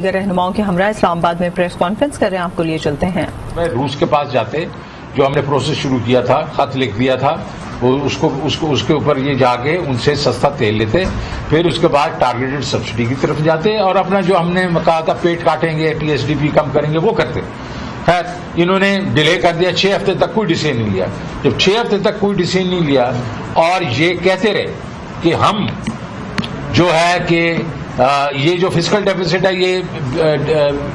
رہنماؤں کے ہمراہ اسلام آباد میں پریس کانفرنس کر رہے ہیں، آپ کو لیے چلتے ہیں۔ میں روس کے پاس جاتے جو ہم نے پروسیس شروع کیا تھا، خط لکھ دیا تھا، وہ اس کے اوپر یہ جا کے ان سے سستا تیل لیتے، پھر اس کے بعد ٹارگیٹڈ سبسڈی کی طرف جاتے اور اپنا جو ہم نے کہا تھا پیٹ کاٹیں گے، ٹی ایس ڈی پی کم کریں گے، وہ کرتے۔ خیر انہوں نے ڈیلے کر دیا، 6 ہفتے تک کوئی ڈیسیژن نہیں لیا۔ جب 6 ہفتے تک کوئی ڈیسیژن نہیں لیا اور یہ کہتے رہے کہ ہم جو ہے کہ یہ جو فسکل ڈیفیسٹ ہے یہ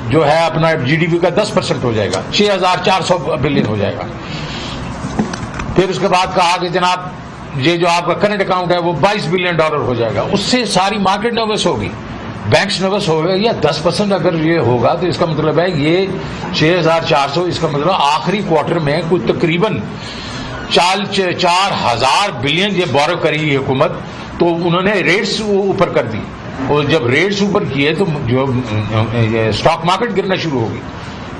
جو ہے اپنا جی ڈی پی کا 10% ہو جائے گا، 6400 بلین ہو جائے گا۔ پھر اس کے بعد کہا کہ جناب یہ جو آپ کا کرنٹ اکاؤنٹ ہے وہ $22 بلین ہو جائے گا۔ اس سے ساری مارکیٹ نروس ہوگی، بینکس نروس ہو گئے۔ یا 10% اگر یہ ہوگا تو اس کا مطلب ہے یہ 6400، اس کا مطلب آخری کوارٹر میں کوئی تقریباً 4000 بلین یہ بورو کرے گی حکومت۔ تو انہوں نے ریٹس اوپر کر دی، اور جب ریٹس اوپر کیے تو جو اسٹاک مارکیٹ گرنا شروع ہوگی۔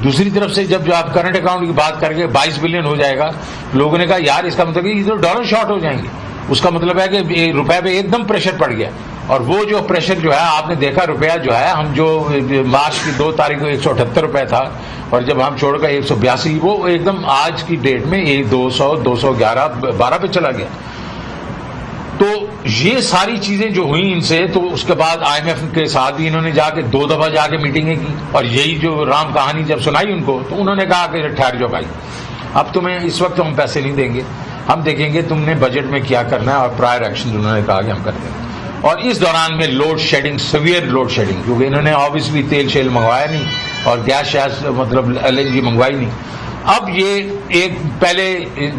دوسری طرف سے جب آپ کرنٹ اکاؤنٹ کی بات کر کے 22 بلین ہو جائے گا، لوگوں نے کہا یار اس کا مطلب یہ تو ڈالر شارٹ ہو جائیں گے۔ اس کا مطلب ہے کہ روپے پہ ایک دم پریشر پڑ گیا، اور وہ جو پریشر جو ہے آپ نے دیکھا، روپیہ جو ہے ہم جو مارچ کی 2 تاریخ کو 178 روپے تھا، اور جب ہم چھوڑ کر 182، وہ ایک دم آج کی ڈیٹ میں 200 211 12 پہ چلا گیا۔ تو یہ ساری چیزیں جو ہوئیں ان سے، تو اس کے بعد آئی ایم ایف کے ساتھ بھی انہوں نے جا کے 2 دفعہ جا کے میٹنگیں کی، اور یہی جو رام کہانی جب سنائی ان کو، تو انہوں نے کہا کہ ٹھہر جاؤ بھائی، اب تمہیں اس وقت ہم پیسے نہیں دیں گے، ہم دیکھیں گے تم نے بجٹ میں کیا کرنا ہے، اور پرائر ایکشن انہوں نے کہا کہ ہم کرتے ہیں۔ اور اس دوران میں load shedding, severe load shedding, کیونکہ انہوں نے آبویسلی تیل شیل منگوایا نہیں اور گیس مطلب LNG منگوائی نہیں۔ اب یہ ایک پہلے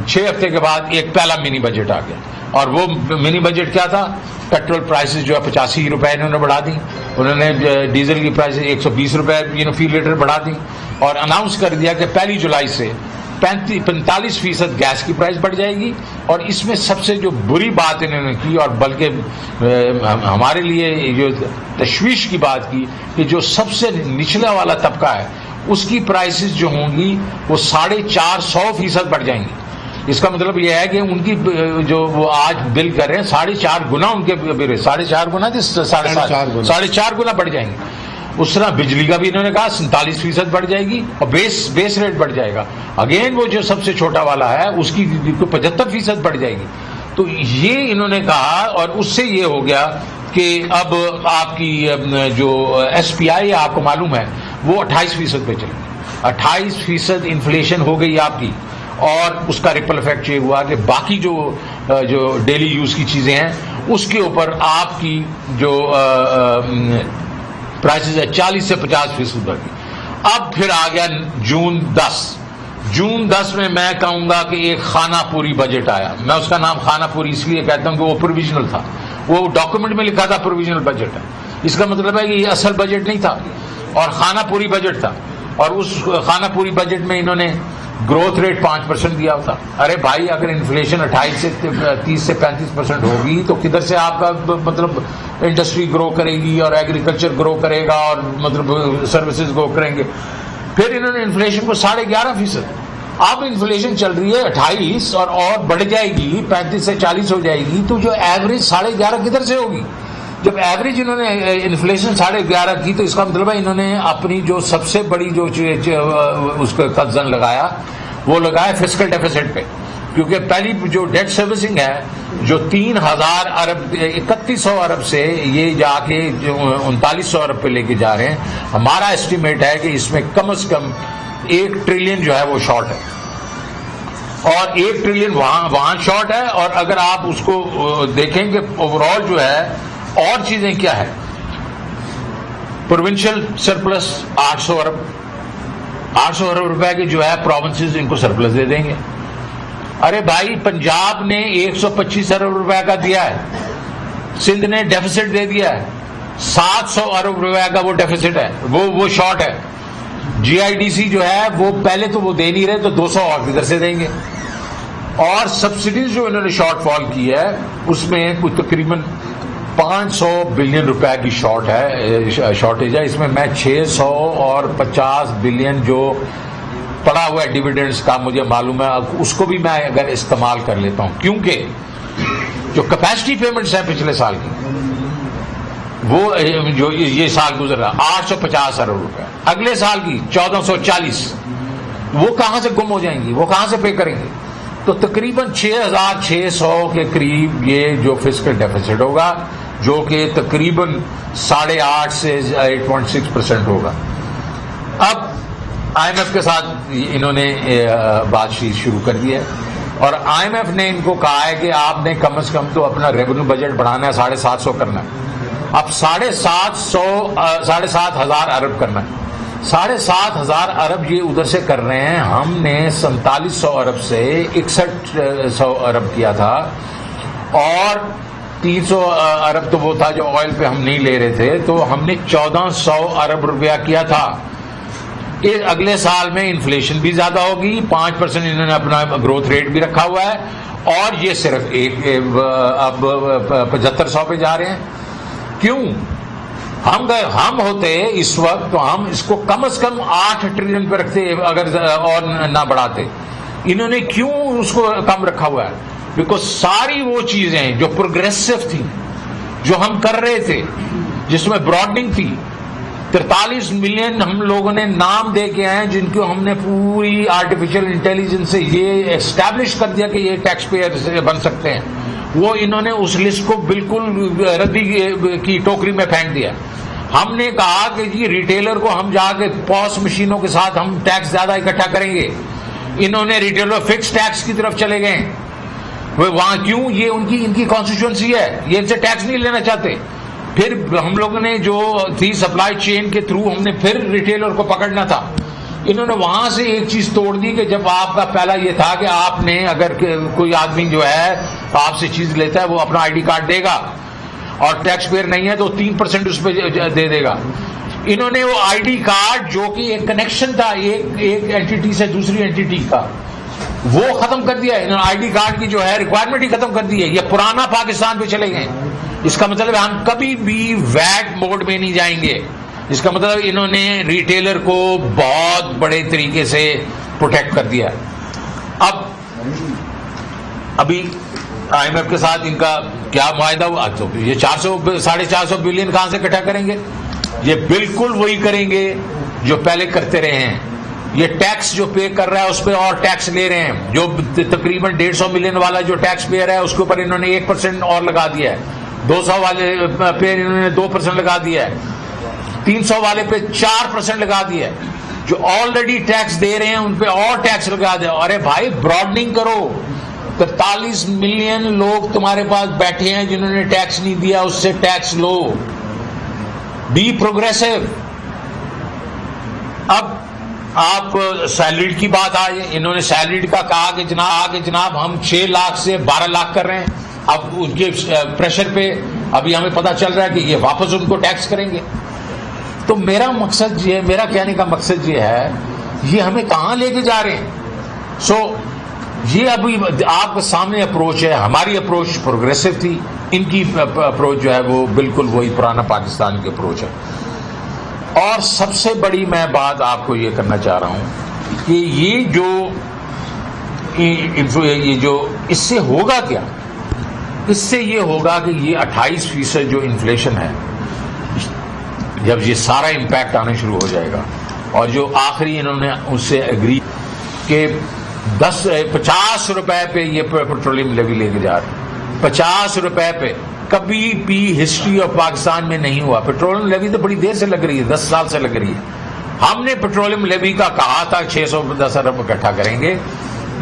6 ہفتے کے بعد ایک پہلا منی بجٹ آ گیا، اور وہ منی بجٹ کیا تھا؟ پیٹرول پرائسز جو ہے 85 روپے انہوں نے بڑھا دی، انہوں نے ڈیزل کی پرائسز 120 روپے فی لیٹر بڑھا دی، اور اناؤنس کر دیا کہ 1 جولائی سے 45% گیس کی پرائس بڑھ جائے گی۔ اور اس میں سب سے جو بری بات انہوں نے کی، اور بلکہ ہمارے لیے جو تشویش کی بات کی، کہ جو سب سے نچلا والا طبقہ ہے اس کی پرائسز جو ہوں گی وہ 450% بڑھ جائیں گی۔ اس کا مطلب یہ ہے کہ ان کی جو وہ آج بل کر رہے ہیں 4.5 گنا ان کے 4.5 گنا 4.5 گنا بڑھ جائیں گے۔ اس طرح بجلی کا بھی انہوں نے کہا 47% بڑھ جائے گی، اور بیس ریٹ بڑھ جائے گا۔ اگین وہ جو سب سے چھوٹا والا ہے اس کی 75% بڑھ جائے گی۔ تو یہ انہوں نے کہا، اور اس سے یہ ہو گیا کہ اب آپ کی جو SPI آپ کو معلوم ہے وہ 28% پہ چلے گی۔ 28% انفلیشن ہو گئی آپ کی، اور اس کا ریپل افیکٹ یہ ہوا کہ باقی جو ڈیلی یوز کی چیزیں ہیں اس کے اوپر آپ کی جو پرائسز ہے 40 سے 50% بڑھ گئی۔ اب پھر آ گیا جون 10 میں کہوں گا کہ ایک خانہ پوری بجٹ آیا۔ میں اس کا نام خانہ پوری اس لیے کہتا ہوں کہ وہ پروویژنل تھا، وہ ڈاکومنٹ میں لکھا تھا پروویژنل بجٹ ہے، اس کا مطلب ہے کہ یہ اصل بجٹ نہیں تھا اور خانہ پوری بجٹ تھا۔ اور اس خانہ پوری بجٹ میں انہوں نے گروتھ ریٹ 5% دیا ہوتا۔ ارے بھائی اگر انفلیشن 28 سے 30 سے 35% ہوگی تو کدھر سے آپ کا مطلب انڈسٹری گرو کرے گی، اور ایگریکلچر گرو کرے گا، اور مطلب سروسز گرو کریں گے۔ پھر انہوں نے انفلیشن کو 11.5%، اب انفلیشن چل رہی ہے 28 اور بڑھ جائے گی 35 سے 40 ہو جائے گی، تو جو ایوریج 11.5 کدھر سے ہوگی؟ جب ایوریج انہوں نے انفلیشن 11.5 کی، تو اس کا مطلب ہے انہوں نے اپنی جو سب سے بڑی جو اس کو قدزن لگایا وہ لگایا فسکل ڈیفیسٹ پہ، کیونکہ پہلی جو ڈیٹ سروسنگ ہے جو 3000 ارب 3100 ارب سے یہ جا کے جو 3900 ارب پہ لے کے جا رہے ہیں، ہمارا اسٹیمیٹ ہے کہ اس میں کم از کم 1 ٹریلین جو ہے وہ شارٹ ہے، اور 1 ٹریلین وہاں شارٹ ہے۔ اور اگر آپ اس کو دیکھیں کہ اوور آل جو ہے اور چیزیں کیا ہے، پروونشل سرپلس 800 ارب روپے کے جو ہے پروونسز ان کو سرپلس دے دیں گے۔ ارے بھائی پنجاب نے 125 ارب روپے کا دیا ہے، سندھ نے ڈیفیسٹ دے دیا ہے 700 ارب روپے کا، وہ ڈیفیسٹ ہے، وہ شارٹ ہے۔ GIDC جو ہے وہ پہلے تو وہ دے نہیں رہے، تو 200 اور کدھر سے دیں گے؟ اور سبسڈیز جو انہوں نے شارٹ فال کی ہے اس میں کوئی تقریباً 500 بلین روپے کی شارٹیج ہے۔ اس میں 650 بلین جو پڑا ہوا ہے ڈیویڈنڈز کا مجھے معلوم ہے، اس کو بھی میں اگر استعمال کر لیتا ہوں، کیونکہ جو کیپیسٹی پیمنٹس ہیں پچھلے سال کی وہ جو یہ سال گزر رہا 850 ارب روپے، اگلے سال کی 1440، وہ کہاں سے گم ہو جائیں گی، وہ کہاں سے پے کریں گے؟ تو تقریباً 6600 کے قریب یہ جو فسکل ڈیفیسٹ ہوگا، جو کہ تقریباً 8.5 سے 8.6% ہوگا۔ اب آئی ایم ایف کے ساتھ انہوں نے بات چیت شروع کر دی ہے، اور آئی ایم ایف نے ان کو کہا ہے کہ آپ نے کم از کم تو اپنا ریونیو بجٹ بڑھانا ہے، 750 کرنا ہے، اب 7,500 ارب کرنا ہے، 7,500 ارب یہ ادھر سے کر رہے ہیں، ہم نے 4700 ارب سے 6100 ارب کیا تھا، اور 300 ارب تو وہ تھا جو آئل پہ ہم نہیں لے رہے تھے، تو ہم نے 1400 ارب روپیہ کیا تھا۔ اگلے سال میں انفلیشن بھی زیادہ ہوگی، 5% انہوں نے اپنا گروتھ ریٹ بھی رکھا ہوا ہے، اور یہ صرف اب 7500 پہ جا رہے ہیں۔ کیوں؟ ہم ہوتے اس وقت تو ہم اس کو کم از کم 8 ٹریلین پہ رکھتے اگر اور نہ بڑھاتے۔ انہوں نے کیوں اس کو کم رکھا ہوا ہے؟ بیکاز ساری وہ چیزیں جو پروگریسو تھی، جو ہم کر رہے تھے، جس میں براڈنگ تھی، 43 ملین ہم لوگوں نے نام دے کے آئے ہیں جن کو ہم نے پوری آرٹیفیشل انٹیلیجنس سے یہ اسٹیبلش کر دیا کہ یہ ٹیکس پیئر بن سکتے ہیں، وہ انہوں نے اس لسٹ کو بالکل ردی کی ٹوکری میں پھینک دیا۔ ہم نے کہا کہ جی ریٹیلر کو ہم جا کے پوس مشینوں کے ساتھ ہم ٹیکس زیادہ اکٹھا کریں گے، انہوں نے ریٹیلر فکس ٹیکس کی طرف چلے گئے۔ وہاں کیوں؟ یہ ان کی کانسٹیٹوئنسی ہے، یہ ان سے ٹیکس نہیں لینا چاہتے۔ پھر ہم لوگوں نے جو تھی سپلائی چین کے تھرو ہم نے پھر ریٹیلر کو پکڑنا تھا، انہوں نے وہاں سے ایک چیز توڑ دی کہ جب آپ کا پہلا یہ تھا کہ آپ نے اگر کوئی آدمی جو ہے آپ سے چیز لیتا ہے وہ اپنا آئی ڈی کارڈ دے گا، اور ٹیکس پیئر نہیں ہے تو 3% اس پہ دے دے گا۔ انہوں نے وہ آئی ڈی کارڈ جو کہ ایک کنیکشن تھا ایک اینٹی سے دوسری اینٹی کا، وہ ختم کر دیا۔ انہوں نے آئی ڈی کارڈ کی جو ہے ریکوائرمنٹ ہی ختم کر دی ہے، یہ پرانا پاکستان پہ چلے گئے۔ اس کا مطلب ہم کبھی بھی ویٹ موڈ میں نہیں جائیں گے۔ اس کا مطلب انہوں نے ریٹیلر کو بہت بڑے طریقے سے پروٹیکٹ کر دیا۔ ابھی آئی ایم ایف کے ساتھ ان کا کیا معاہدہ ہوا؟ تو یہ 450 بلین کہاں سے اکٹھا کریں گے؟ یہ بالکل وہی کریں گے جو پہلے کرتے رہے ہیں۔ یہ ٹیکس جو پے کر رہا ہے اس پہ اور ٹیکس لے رہے ہیں، جو تقریباً 150 ملین والا جو ٹیکس پیئر ہے اس کے اوپر انہوں نے 1% اور لگا دیا ہے، 200 والے پہ انہوں نے 2% لگا دیا ہے، 300 والے پہ 4% لگا دیا ہے، جو آلریڈی ٹیکس دے رہے ہیں ان پہ اور ٹیکس لگا دیا۔ ارے بھائی براڈنگ کرو، 43 ملین لوگ تمہارے پاس بیٹھے ہیں جنہوں نے ٹیکس نہیں دیا، اس سے ٹیکس لو، بی پروگریسو۔ اب آپ سیلریڈ کی بات آئے، انہوں نے سیلریڈ کا کہا کہ جناب ہم 6 لاکھ سے 12 لاکھ کر رہے ہیں۔ اب ان کے پریشر پہ ابھی ہمیں پتا چل رہا ہے کہ یہ واپس ان کو ٹیکس کریں گے۔ تو میرا کہنے کا مقصد یہ ہے، یہ ہمیں کہاں لے کے جا رہے ہیں؟ یہ ابھی آپ کے سامنے اپروچ ہے، ہماری اپروچ پروگریسو تھی، ان کی اپروچ جو ہے وہ بالکل وہی پرانا پاکستان کی اپروچ ہے۔ اور سب سے بڑی میں بات آپ کو یہ کرنا چاہ رہا ہوں کہ یہ جو اس سے ہوگا کیا؟ اس سے یہ ہوگا کہ یہ 28% جو انفلیشن ہے، جب یہ سارا امپیکٹ آنا شروع ہو جائے گا، اور جو آخری انہوں نے اس سے اگری کہ 50 روپے پہ یہ پیٹرولیم لیوی لے کے جا رہے ہیں، 50 روپے پہ کبھی بھی ہسٹری آف پاکستان میں نہیں ہوا۔ پیٹرولیم لیوی تو بڑی دیر سے لگ رہی ہے، 10 سال سے لگ رہی ہے۔ ہم نے پیٹرولیم لیوی کا کہا تھا 610 ارب اکٹھا کریں گے،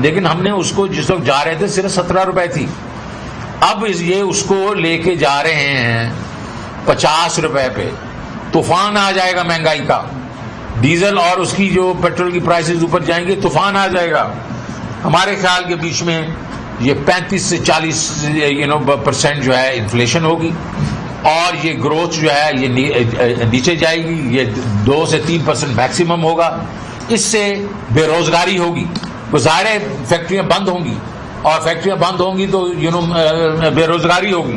لیکن ہم نے اس کو جس وقت جا رہے تھے صرف 17 روپے تھی، اب یہ اس کو لے کے جا رہے ہیں 50 روپے پہ۔ طوفان آ جائے گا مہنگائی کا، ڈیزل اور اس کی جو پیٹرول کی پرائسز اوپر جائیں گے، طوفان آ جائے گا۔ ہمارے خیال کے بیچ میں یہ 35 سے 40% جو ہے انفلیشن ہوگی، اور یہ گروتھ جو ہے یہ نیچے جائے گی، یہ 2 سے 3% میکسیمم ہوگا۔ اس سے بے روزگاری ہوگی، ظاہر ہے فیکٹریاں بند ہوں گی، اور فیکٹریاں بند ہوں گی تو بے روزگاری ہوگی۔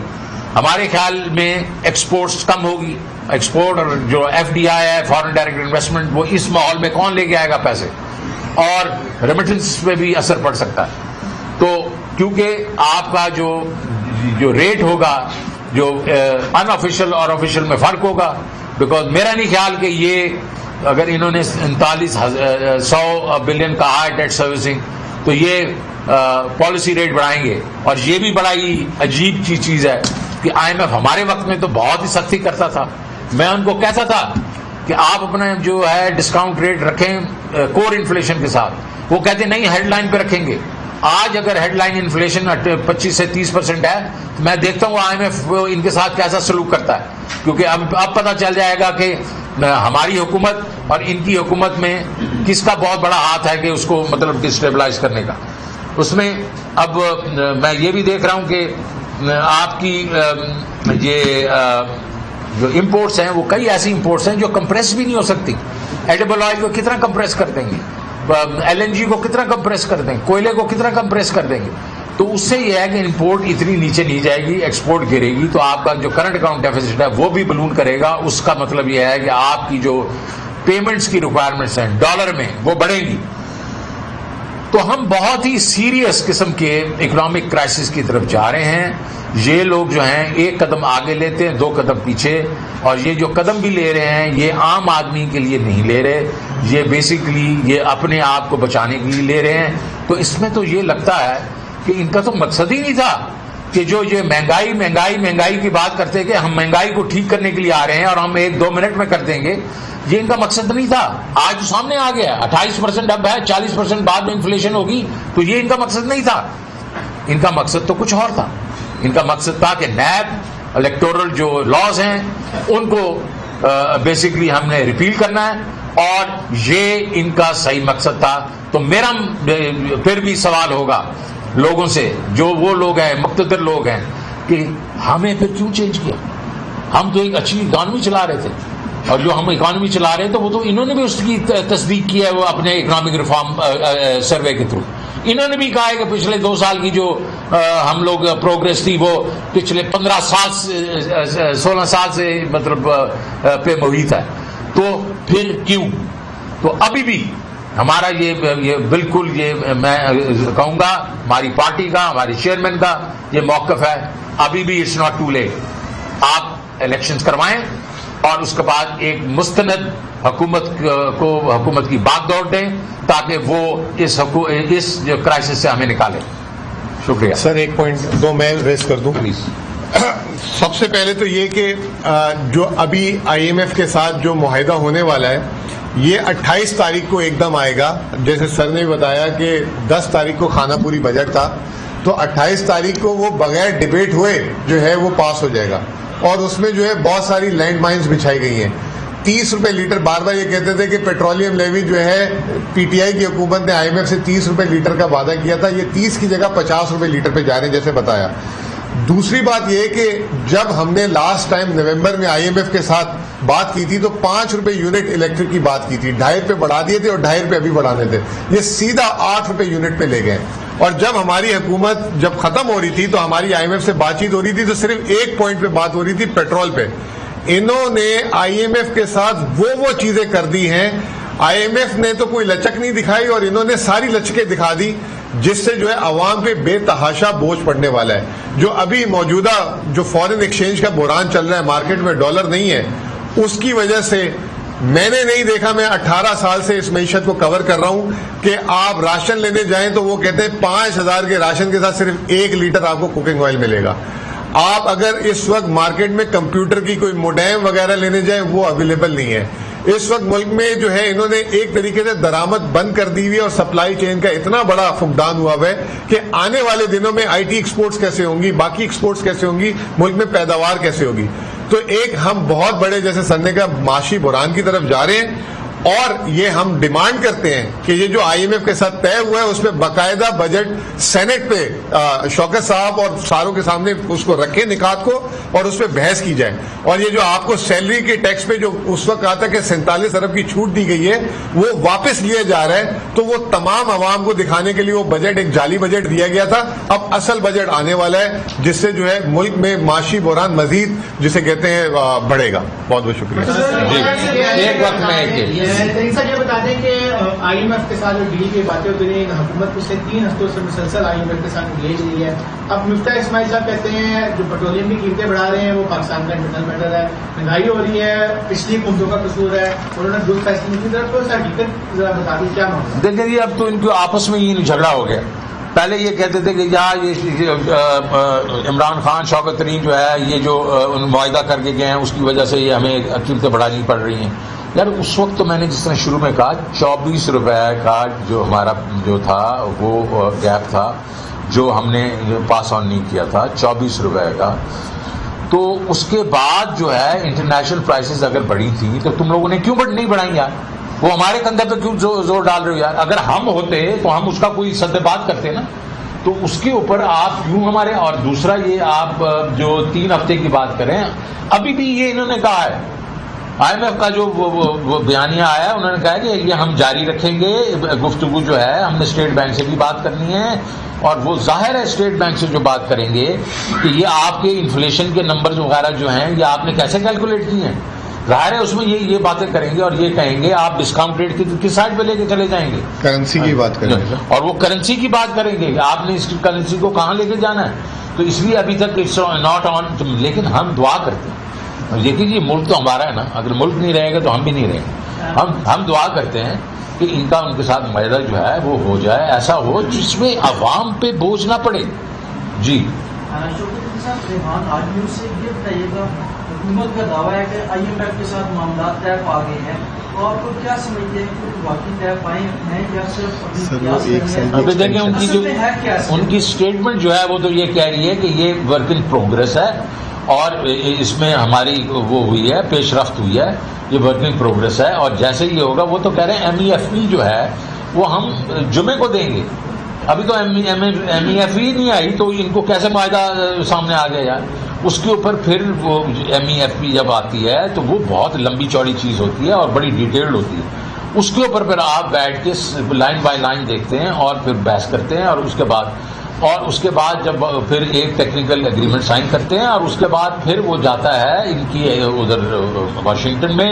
ہمارے خیال میں ایکسپورٹس کم ہوگی، ایکسپورٹ اور جو ایف ڈی آئی ہے فارن ڈائریکٹ انویسٹمنٹ، وہ اس ماحول میں کون لے کے آئے گا پیسے، اور ریمیٹنس پہ بھی اثر پڑ سکتا ہے۔ تو کیونکہ آپ کا جو ریٹ ہوگا جو ان آفیشیل اور آفیشیل میں فرق ہوگا. بیکاز میرا نہیں خیال کہ یہ اگر انہوں نے 100 بلین کہا ہے ڈیٹ سروسنگ تو یہ پالیسی ریٹ بڑھائیں گے. اور یہ بھی بڑا ہی عجیب چیز ہے کہ IMF ہمارے وقت میں تو بہت ہی سختی کرتا تھا. میں ان کو کہتا تھا کہ آپ اپنا جو ہے ڈسکاؤنٹ ریٹ رکھیں کور انفلیشن کے ساتھ. وہ کہتے نہیں ہیڈ لائن پہ رکھیں گے. آج اگر ہیڈ لائن انفلیشن 25 سے 30% ہے تو میں دیکھتا ہوں IMF ان کے ساتھ کیسا سلوک کرتا ہے, کیونکہ اب پتہ چل جائے گا کہ ہماری حکومت اور ان کی حکومت میں کس کا بہت بڑا ہاتھ ہے کہ اس کو مطلب ڈسٹیبلائز کرنے کا. اس میں اب میں یہ بھی دیکھ رہا ہوں کہ آپ کی یہ جو امپورٹس ہیں وہ کئی ایسی امپورٹس ہیں جو کمپریس بھی نہیں ہو سکتی. ایڈیبل آئل کو کتنا کمپریس کر دیں گے, LNG کو کتنا کمپریس کر دیں گے, کوئلے کو کتنا کمپریس کر دیں گے. تو اس سے یہ ہے کہ امپورٹ اتنی نیچے نہیں جائے گی, ایکسپورٹ گرے گی, تو آپ کا جو کرنٹ اکاؤنٹ ڈیفیسٹ ہے وہ بھی بلون کرے گا. اس کا مطلب یہ ہے کہ آپ کی جو پیمنٹس کی ریکوائرمنٹس ہیں ڈالر میں وہ بڑھیں گی. تو ہم بہت ہی سیریس قسم کے اکنامک کرائسس کی طرف جا رہے ہیں. یہ لوگ جو ہیں ایک قدم آگے لیتے ہیں 2 قدم پیچھے, اور یہ جو قدم بھی لے رہے ہیں یہ عام آدمی کے لیے نہیں لے رہے, یہ بیسیکلی یہ اپنے آپ کو بچانے کے لیے لے رہے ہیں. تو اس میں تو یہ لگتا ہے کہ ان کا تو مقصد ہی نہیں تھا کہ جو یہ مہنگائی کی بات کرتے کہ ہم مہنگائی کو ٹھیک کرنے کے لیے آ رہے ہیں اور ہم 1-2 منٹ میں کر دیں گے. یہ ان کا مقصد نہیں تھا. آج سامنے آ گیا 28% اب ہے, 40% بعد میں انفلیشن ہوگی, تو یہ ان کا مقصد نہیں تھا. ان کا مقصد تو کچھ اور تھا. ان کا مقصد تھا کہ نیب الیکٹورل جو لاز ہیں ان کو بیسیکلی ہم نے ریپیل کرنا ہے, اور یہ ان کا صحیح مقصد تھا. تو میرا پھر بھی سوال ہوگا لوگوں سے, جو وہ لوگ ہیں مقتدر لوگ ہیں, کہ ہمیں پھر کیوں چینج کیا؟ ہم تو ایک اچھی اکانومی چلا رہے تھے, اور جو ہم اکانومی چلا رہے تھے وہ تو انہوں نے بھی اس کی تصدیق کی ہے وہ اپنے اکنامک ریفارم سروے کے تھرو. انہوں نے بھی کہا ہے کہ پچھلے 2 سال کی جو ہم لوگ پروگریس تھی وہ پچھلے 15 سال 16 سال سے مطلب پہ محیط ہے. تو پھر کیوں؟ تو ابھی بھی ہمارا یہ بالکل یہ میں کہوں گا ہماری پارٹی کا, ہماری چیئرمین کا یہ موقف ہے, ابھی بھی اٹس ناٹ ٹو لیٹ. آپ الیکشنز کروائیں اور اس کے بعد ایک مستند حکومت کی بات دوڑ دیں تاکہ وہ اس جو کرائسس سے ہمیں نکالے. شکریہ سر. ایک پوائنٹ 2 میں ریز کر دوں پلیز. سب سے پہلے تو یہ کہ جو ابھی IMF کے ساتھ جو معاہدہ ہونے والا ہے یہ 28 تاریخ کو ایک دم آئے گا. جیسے سر نے بتایا کہ 10 تاریخ کو خانہ پوری بجٹ تھا, تو 28 تاریخ کو وہ بغیر ڈیبیٹ ہوئے جو ہے وہ پاس ہو جائے گا. اور اس میں جو ہے بہت ساری لینڈ مائنز بچھائی گئی ہیں. 30 روپے لیٹر, بار بار یہ کہتے تھے کہ پیٹرولیم لیوی جو ہے PTI کی حکومت نے IMF سے 30 روپے لیٹر کا وعدہ کیا تھا, یہ 30 کی جگہ 50 روپے لیٹر پہ جا رہے ہیں جیسے بتایا. دوسری بات یہ کہ جب ہم نے لاسٹ ٹائم نومبر میں IMF کے ساتھ بات کی تھی تو 5 روپے یونٹ الیکٹرک کی بات کی تھی, 2.5 روپے بڑھا دیے تھے اور 2.5 روپے ابھی بڑھانے تھے, یہ سیدھا 8 روپے یونٹ پہ لے گئے. اور جب ہماری حکومت جب ختم ہو رہی تھی تو ہماری IMF سے بات چیت ہو رہی تھی تو صرف ایک پوائنٹ پہ بات ہو رہی تھی, پیٹرول پہ. انہوں نے IMF کے ساتھ وہ چیزیں کر دی ہیں, IMF نے تو کوئی لچک نہیں دکھائی اور انہوں نے ساری لچکیں دکھا دی جس سے جو ہے عوام پہ بے تحاشا بوجھ پڑنے والا ہے. جو ابھی موجودہ جو فورن ایکسچینج کا بحران چل رہا ہے, مارکیٹ میں ڈالر نہیں ہے, اس کی وجہ سے میں نے نہیں دیکھا, میں 18 سال سے اس معیشت کو کور کر رہا ہوں کہ آپ راشن لینے جائیں تو وہ کہتے ہیں 5000 کے راشن کے ساتھ صرف 1 لیٹر آپ کو کوکنگ آئل ملے گا. آپ اگر اس وقت مارکیٹ میں کمپیوٹر کی کوئی موڈیم وغیرہ لینے جائیں وہ اویلیبل نہیں ہے. اس وقت ملک میں جو ہے انہوں نے ایک طریقے سے درآمد بند کر دی ہوئی اور سپلائی چین کا اتنا بڑا فقدان ہوا ہے کہ آنے والے دنوں میں IT ایکسپورٹس کیسے ہوں گی, باقی ایکسپورٹس کیسے ہوں گی, ملک میں پیداوار کیسے ہوگی. تو ایک ہم بہت بڑے جیسے سر نے کہا معاشی بحران کی طرف جا رہے ہیں, اور یہ ہم ڈیمانڈ کرتے ہیں کہ یہ جو IMF کے ساتھ طے ہوا ہے اس پہ باقاعدہ بجٹ سینٹ پہ شوکت صاحب اور ساروں کے سامنے اس کو رکھے نکات کو اور اس پہ بحث کی جائے. اور یہ جو آپ کو سیلری کے ٹیکس پہ جو اس وقت کہا تھا کہ 47 ارب کی چھوٹ دی گئی ہے وہ واپس لیا جا رہا ہے, تو وہ تمام عوام کو دکھانے کے لیے وہ بجٹ ایک جعلی بجٹ دیا گیا تھا. اب اصل بجٹ آنے والا ہے جس سے جو ہے ملک میں معاشی بحران مزید جسے کہتے ہیں بڑھے گا. بہت بہت شکریہ. ایک وقت میں ترین صاحب یہ بتا دیں کہ آئی ایم ایف کے ساتھ جو ڈیل کی باتیں ہوتی رہی حکومت پچھلے 3 ہفتوں سے مسلسل آئی ایم ایف کے ساتھ انگیج رہی ہے. اب مفتاح اسماعیل صاحب کہتے ہیں جو پیٹرولیم کی قیمتیں بڑھا رہے ہیں وہ پاکستان کا انٹرنل میٹر ہے, مہنگائی ہو رہی ہے, پچھلی حکومتوں کا قصور ہے, انہوں نے درست فیصلے کی طرف. تو اس حقیقت ذرا بتا دیں کیا معاملہ. دیکھیں جی اب تو ان کو آپس میں یہ جھگڑا ہو گیا. پہلے یہ کہتے تھے کہ یہ عمران خان شوکت ترین جو ہے یہ جو معاہدہ کر کے گئے ہیں اس کی وجہ سے یہ ہمیں قیمتیں بڑھانی پڑ رہی ہیں. یار اس وقت تو میں نے جس طرح شروع میں کہا 24 روپے کا جو ہمارا جو تھا وہ گیپ تھا جو ہم نے پاس آن نہیں کیا تھا 24 روپے کا. تو اس کے بعد جو ہے انٹرنیشنل پرائسز اگر بڑھی تھی تو تم لوگوں نے کیوں نہیں بڑھائی یار؟ وہ ہمارے کندھے پہ کیوں زور ڈال رہے ہو یار؟ اگر ہم ہوتے تو ہم اس کا کوئی سد بات کرتے نا. تو اس کے اوپر آپ کیوں ہمارے. اور دوسرا یہ آپ جو 3 ہفتے کی بات کریں ابھی بھی یہ انہوں نے کہا ہے آئی ایم ایف کا جو بیانیہ آیا ہے انہوں نے کہا ہے کہ یہ ہم جاری رکھیں گے گفتگو جو ہے ہم نے اسٹیٹ بینک سے بھی بات کرنی ہے. اور وہ ظاہر ہے اسٹیٹ بینک سے جو بات کریں گے کہ یہ آپ کے انفلیشن کے نمبرز وغیرہ جو ہیں یہ آپ نے کیسے کیلکولیٹ کی ہیں. ظاہر ہے اس میں یہ باتیں کریں گے اور یہ کہیں گے آپ ڈسکاؤنٹ ریٹ کس سائڈ پہ لے کے چلے جائیں گے. کرنسی کی بات کریں گے اور وہ کرنسی کی بات کریں گے کہ آپ نے اس کرنسی کو کہاں لے کے جانا ہے. تو اس لیے ابھی تک اٹس ناٹ آن. لیکن ہم دعا کرتے ہیں. دیکھیے جی ملک تو ہمارا ہے نا, اگر ملک نہیں رہے گا تو ہم بھی نہیں رہیں گے. ہم دعا کرتے ہیں کہ ان کا ان کے ساتھ معاہدہ جو ہے وہ ہو جائے, ایسا ہو جس میں عوام پہ بوجھ نہ پڑے. جی حکومت کا دعویٰ ہے کہ آئی ایم ایف کے ساتھ معاملات طے پا گئے ہیں, اور آپ کیا سمجھتے ہیں کہ واقعی طے پائے ہیں یا صرف دیکھیں ان کی اسٹیٹمنٹ جو ہے وہ تو یہ کہہ رہی ہے کہ یہ ورک ان پروگرس ہے اور اس میں ہماری وہ ہوئی ہے پیش رفت ہوئی ہے, یہ ورک ان پروگرس ہے. اور جیسے یہ ہوگا وہ تو کہہ رہے ہیں ایم ای ایف پی جو ہے وہ ہم جمعے کو دیں گے. ابھی تو ایم ای ایف ای نہیں آئی تو ان کو کیسے معاہدہ سامنے آ گیا یار. اس کے اوپر پھر وہ ایم ای ایف پی جب آتی ہے تو وہ بہت لمبی چوڑی چیز ہوتی ہے اور بڑی ڈیٹیلڈ ہوتی ہے. اس کے اوپر پھر آپ بیٹھ کے لائن بائی لائن دیکھتے ہیں اور پھر بحث کرتے ہیں اور اس کے بعد جب پھر ایک ٹیکنیکل ایگریمنٹ سائن کرتے ہیں اور اس کے بعد پھر وہ جاتا ہے ان کی ادھر واشنگٹن میں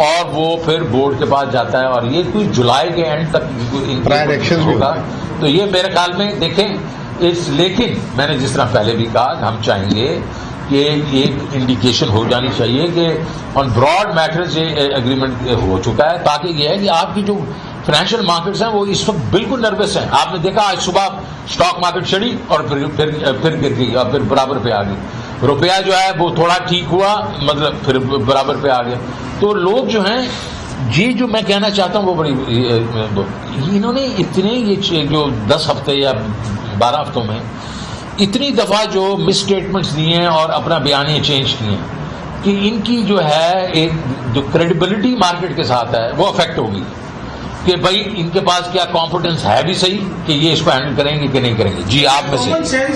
اور وہ پھر بورڈ کے پاس جاتا ہے اور یہ کوئی جولائی کے اینڈ تک ہوگا. تو یہ میرے خیال میں دیکھیں لیکن میں نے جس طرح پہلے بھی کہا کہ ہم چاہیں گے کہ ایک انڈیکیشن ہو جانی چاہیے کہ آن براڈ میٹرز یہ ایگریمنٹ ہو چکا ہے, تاکہ یہ ہے کہ آپ کی جو فائنینشیل مارکیٹس ہیں وہ اس وقت بالکل نروس ہیں. آپ نے دیکھا آج صبح اسٹاک مارکیٹ چڑھی اور پھر گر گئی اور پھر برابر پہ آ گئی. روپیہ جو ہے وہ تھوڑا ٹھیک ہوا مطلب پھر برابر پہ آ گیا. تو لوگ جو ہیں یہ جو میں کہنا چاہتا ہوں وہ بڑی انہوں نے اتنے یہ جو 10 ہفتے یا 12 ہفتوں میں اتنی دفعہ جو مس اسٹیٹمنٹس دیے ہیں اور اپنا بیانیہ چینج کیے ہیں کہ ان کی جو ہے ایک جو کریڈیبلٹی مارکیٹ کے ساتھ ہے وہ افیکٹ ہوگی کہ بھائی ان کے پاس کیا کانفیڈنس ہے بھی صحیح کہ یہ اس کو ہینڈل کریں گے کہ نہیں کریں گے. جی آپ میں سے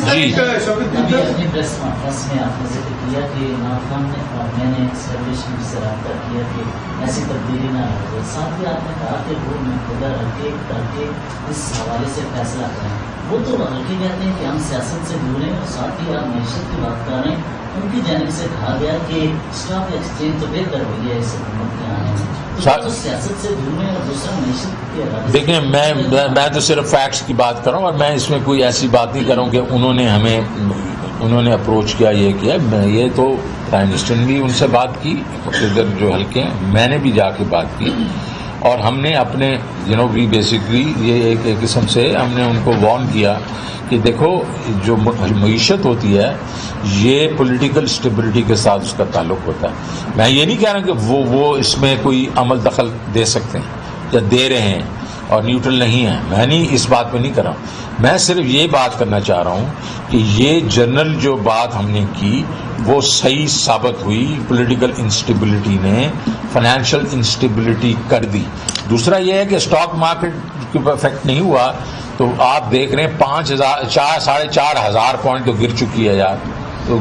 جی اپنی پریس کانفرنس میں آپ نے ذکر کیا کہ ناکام میں نے اسٹیبلشمنٹ سے رابطہ کیا کہ ایسی تبدیلی نہ ہو. ساتھ ہی آپ نے کہا کہ وہ منتظر کر کے اس حوالے سے فیصلہ کریں. وہ تو ہلکے کہتے ہیں کہ ہم سیاست سے جڑیں اور ساتھ ہی آپ معیشت کی بات کر رہے ہیں. ان کی جانب سے کہا گیا کہ اسٹاک ایکسچینج تو بہتر ہو گیا اس حکومت کے آنے میں. سیاست سے جڑنے اور دوسرا معیشت کی. دیکھیں میں تو صرف فیکٹس کی بات کر رہا ہوں اور میں اس میں کوئی ایسی بات نہیں کر رہا ہوں کہ انہوں نے اپروچ کیا یہ کیا. یہ تو پرائم منسٹر نے بھی ان سے بات کی ادھر جو ہلکے ہیں, میں نے بھی جا کے بات کی اور ہم نے اپنے وی بیسکلی یہ ایک قسم سے ہم نے ان کو وارن کیا کہ دیکھو جو معیشت ہوتی ہے یہ پولیٹیکل اسٹیبلٹی کے ساتھ اس کا تعلق ہوتا ہے. میں یہ نہیں کہہ رہا کہ وہ اس میں کوئی عمل دخل دے سکتے ہیں یا دے رہے ہیں اور نیوٹرل نہیں ہیں. میں نہیں اس بات پہ نہیں کر رہا ہوں. میں صرف یہ بات کرنا چاہ رہا ہوں کہ یہ جنرل جو بات ہم نے کی وہ صحیح ثابت ہوئی. پولیٹیکل انسٹیبلٹی نے فائنینشیل انسٹیبلٹی کر دی. دوسرا یہ ہے کہ اسٹاک مارکیٹ کے اوپر افیکٹ نہیں ہوا تو آپ دیکھ رہے ہیں 4,500 پوائنٹ تو گر چکی ہے یار. تو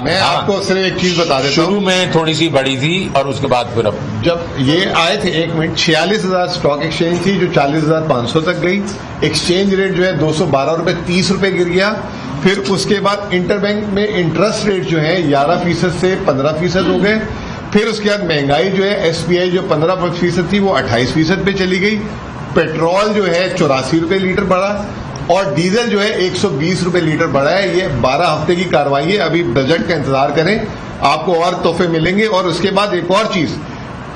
میں آپ کو صرف ایک چیز بتا دیتا ہوں. شروع میں تھوڑی سی بڑی تھی اور اس کے بعد پھر اب جب یہ آئے تھے 1 منٹ 46,000 اسٹاک ایکسچینج تھی جو 40,500 تک گئی. ایکسچینج ریٹ جو ہے 212 روپے 30 روپے گر گیا. پھر اس کے بعد انٹر بینک میں انٹرسٹ ریٹ جو ہے 11% سے 15% ہو گئے. پھر اس کے بعد مہنگائی جو ہے SPI جو 15% تھی وہ 28% پہ چلی گئی. پیٹرول جو ہے 84 روپے لیٹر بڑھا اور ڈیزل جو ہے 120 روپے لیٹر بڑھا ہے. یہ 12 ہفتے کی کارروائی ہے. ابھی بجٹ کا انتظار کریں, آپ کو اور تحفے ملیں گے. اور اس کے بعد ایک اور چیز,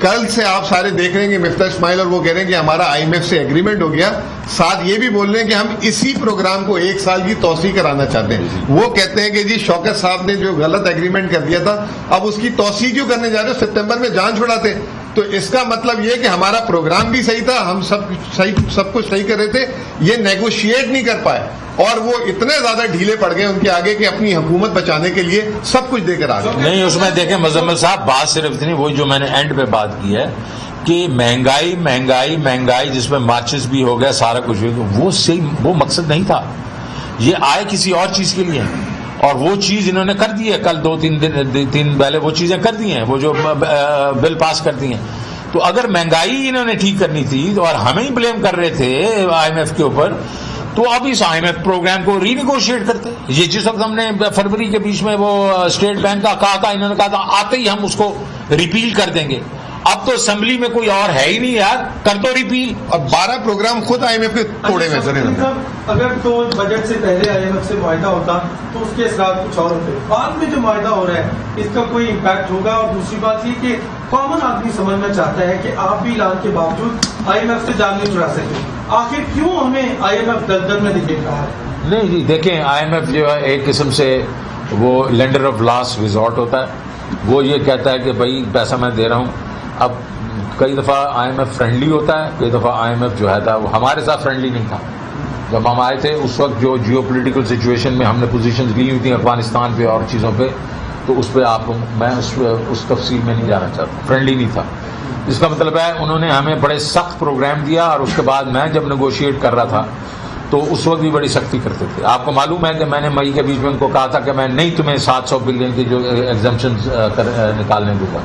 کل سے آپ سارے دیکھ رہے ہیں کہ مفتاح اسماعیل اور وہ کہہ رہے ہیں کہ ہمارا IMF سے ایگریمنٹ ہو گیا. ساتھ یہ بھی بول رہے ہیں کہ ہم اسی پروگرام کو 1 سال کی توسیع کرانا چاہتے ہیں. وہ کہتے ہیں کہ جی شوکت صاحب نے جو غلط ایگریمنٹ کر دیا تھا اب اس کی توسیع کیوں کرنے جا رہے ہیں, ستمبر میں جان چھڑاتے. تو اس کا مطلب یہ کہ ہمارا پروگرام بھی صحیح تھا, ہم سب کچھ صحیح کر رہے تھے, یہ نیگوشیٹ نہیں کر پائے اور وہ اتنے زیادہ ڈھیلے پڑ گئے ان کے آگے کہ اپنی حکومت بچانے کے لیے سب کچھ دے کر آ گئے. نہیں, اس میں دیکھیں مزمل صاحب, بات صرف اتنی, وہی جو میں نے اینڈ پہ بات کی ہے کہ مہنگائی جس میں مارچز بھی ہو گیا, سارا کچھ ہو گیا, وہ مقصد نہیں تھا. یہ آئے کسی اور چیز کے لیے اور وہ چیز انہوں نے کر دی ہے. کل 2-3 دن پہلے وہ چیزیں کر دی ہیں, وہ جو بل پاس کر دی ہیں. تو اگر مہنگائی انہوں نے ٹھیک کرنی تھی اور ہمیں ہی بلیم کر رہے تھے IMF کے اوپر, تو اب اس IMF پروگرام کو ری نیگوشیٹ کرتے. یہ جس وقت ہم نے فروری کے بیچ میں وہ اسٹیٹ بینک کا کہا تھا, انہوں نے کہا تھا آتے ہی ہم اس کو ریپیل کر دیں گے. اب تو اسمبلی میں کوئی اور ہے ہی نہیں یار, کر دو ریپیل. اب 12 پروگرام خود IMF کے توڑے میں سر. اگر تو بجٹ سے پہلے IMF سے معاہدہ ہوتا تو اس کے اثرات کچھ اور ہوتے. بعد میں جو معاہدہ ہو رہا ہے اس کا کوئی امپیکٹ ہوگا. اور دوسری بات یہ کہ کامن آدمی سمجھنا چاہتا ہے کہ آپ بھی اعلان کے باوجود IMF سے جان نہیں چھڑا سکتے. آخر کیوں ہمیں IMF دلدل میں دکھے رہا ہے؟ نہیں جی, دیکھیں IMF جو ہے ایک قسم سے وہ لینڈر آف لاسٹ ریزورٹ ہوتا ہے. وہ یہ کہتا ہے کہ بھائی پیسہ میں دے رہا ہوں. اب کئی دفعہ IMF فرینڈلی ہوتا ہے, کئی دفعہ IMF جو ہے تھا وہ ہمارے ساتھ فرینڈلی نہیں تھا. جب ہم آئے تھے اس وقت جو جیو پولیٹیکل سچویشن میں ہم نے پوزیشنز لی ہوئی تھیں افغانستان پہ اور چیزوں پہ, تو اس پہ میں اس تفصیل میں نہیں جانا چاہتا. فرینڈلی نہیں تھا. اس کا مطلب ہے انہوں نے ہمیں بڑے سخت پروگرام دیا اور اس کے بعد میں جب نیگوشیٹ کر رہا تھا تو اس وقت بھی بڑی سختی کرتے تھے. آپ کو معلوم ہے کہ میں نے مئی کے بیچ میں ان کو کہا تھا کہ میں نہیں تمہیں 700 بلین کی جو ایگزمپشنز نکالنے دوں گا,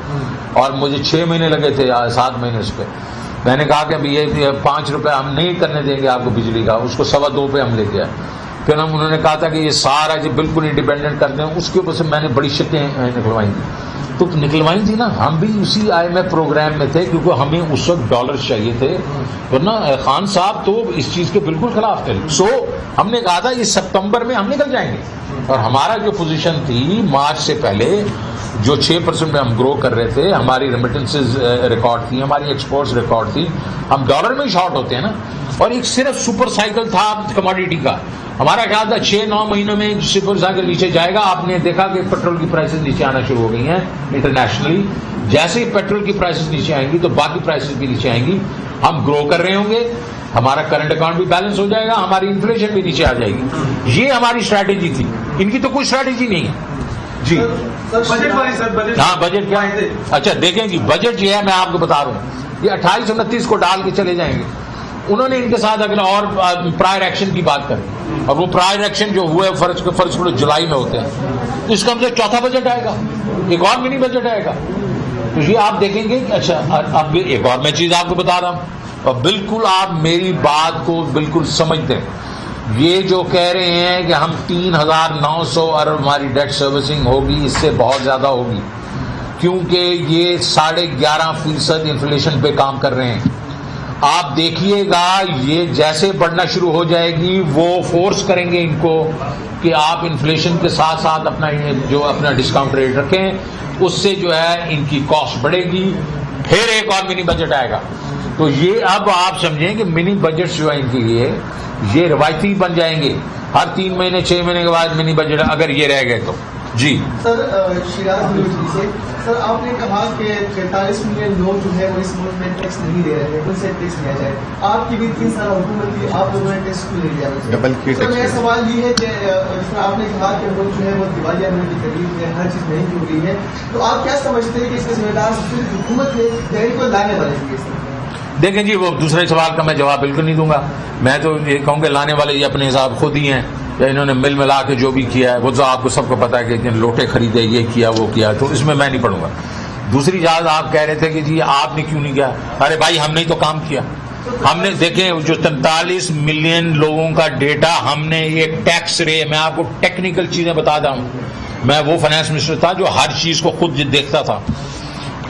اور مجھے 6 مہینے لگے تھے 7 مہینے اس پہ. میں نے کہا کہ یہ 5 روپے ہم نہیں کرنے دیں گے آپ کو بجلی کا, اس کو 2.25 پہ ہم لے کے آئے. پھر انہوں نے کہا تھا کہ یہ سارا جو بالکل انڈیپینڈنٹ کر دیں, اس کے اوپر سے میں نے بڑی شکیں نکلوائی تھی. تو نکلوائی تھی نا, ہم بھی اسی IMF پروگرام میں تھے کیونکہ ہمیں اس وقت ڈالر چاہیے تھے, ورنہ خان صاحب تو اس چیز کے بالکل خلاف تھے. سو ہم نے کہا تھا یہ ستمبر میں ہم نکل جائیں گے. اور ہمارا جو پوزیشن تھی مارچ سے پہلے جو 6% میں ہم گرو کر رہے تھے, ہماری ریمیٹنسز ریکارڈ تھی, ہماری ایکسپورٹس ریکارڈ تھی. ہم ڈالر میں شارٹ ہوتے ہیں نا, اور ایک صرف سپر سائیکل تھا کموڈیٹی کا. ہمارا خیال تھا 6-9 مہینوں میں سپر سائیکل نیچے جائے گا. آپ نے دیکھا کہ پیٹرول کی پرائسز نیچے آنا شروع ہو گئی ہیں انٹرنیشنلی. جیسے ہی پیٹرول کی پرائسز نیچے آئیں گی تو باقی پرائسز بھی نیچے آئیں گی. ہم گرو کر رہے ہوں گے, ہمارا کرنٹ اکاؤنٹ بھی بیلنس ہو جائے گا, ہماری انفلیشن بھی نیچے آ جائے گی. یہ ہماری اسٹریٹجی تھی. ان کی تو کوئی اسٹریٹجی نہیں ہے جی. ہاں بجٹ کیا ہے؟ اچھا دیکھیں جی, بجٹ جو ہے میں آپ کو بتا رہا ہوں, یہ 28-29 کو ڈال کے چلے جائیں گے. انہوں نے ان کے ساتھ اگر اور پرائر ایکشن کی بات کری, اور وہ پرائر ایکشن جو ہوئے فرض کرو جولائی میں ہوتے ہیں, تو اس کا مطلب چوتھا بجٹ آئے گا, ایک اور منی بجٹ آئے گا. تو یہ آپ دیکھیں گے کہ اچھا اب ایک اور میں چیز آپ کو بتا رہا ہوں, اور بالکل آپ میری بات کو بالکل سمجھتے ہیں. یہ جو کہہ رہے ہیں کہ ہم 3,900 ارب ہماری ڈیٹ سروسنگ ہوگی, اس سے بہت زیادہ ہوگی, کیونکہ یہ 11.5% انفلیشن پہ کام کر رہے ہیں. آپ دیکھیے گا یہ جیسے بڑھنا شروع ہو جائے گی وہ فورس کریں گے ان کو کہ آپ انفلیشن کے ساتھ ساتھ اپنا ڈسکاؤنٹ ریٹ رکھیں, اس سے جو ہے ان کی کاسٹ بڑھے گی. پھر ایک اور منی بجٹ آئے گا. تو یہ اب آپ سمجھیں کہ منی بجٹ جو ہے ان کے لیے یہ روایتی بن جائیں گے. ہر 3 مہینے 6 مہینے کے بعد منی بجٹ اگر یہ رہ گئے تو. جی سر, شیراز سے سر آپ نے کہا کہ 43 ملین لوگ جو ہے وہ اس ملک میں ٹیکس نہیں دے رہے ہیں, ان سے ٹیکس لیا جائے. آپ کی بھی 3 سال حکومت کی, آپ لوگوں نے ٹیکس کیوں نہیں لیا؟ سر میرا سوال یہ ہے کہ جس طرح آپ نے کہا کہ لوگ جو ہے وہ دیوالیہ میں کے قریب ہے, ہر چیز مہنگی ہو گئی ہے, تو آپ کیا سمجھتے ہیں کہ اس کا ذمہ دار صرف حکومت ہے دہلی کو لانے والے ہیں؟ دیکھیں جی, وہ دوسرے سوال کا میں جواب بالکل نہیں دوں گا. میں تو یہ کہوں گے لانے والے یہ اپنے حساب خود ہی ہیں, یا انہوں نے مل ملا کے جو بھی کیا ہے وہ تو آپ کو سب کو پتا ہے کہ لوٹے خریدے, یہ کیا وہ کیا, تو اس میں نہیں پڑھوں گا. دوسری بات آپ کہہ رہے تھے کہ جی آپ نے کیوں نہیں کیا. ارے بھائی ہم نے تو کام کیا. ہم نے دیکھیں جو 43 ملین لوگوں کا ڈیٹا ہم نے ایک ٹیکس رے, میں آپ کو ٹیکنیکل چیزیں بتا دوں, میں وہ فائنانس منسٹر تھا جو ہر چیز کو خود دیکھتا تھا.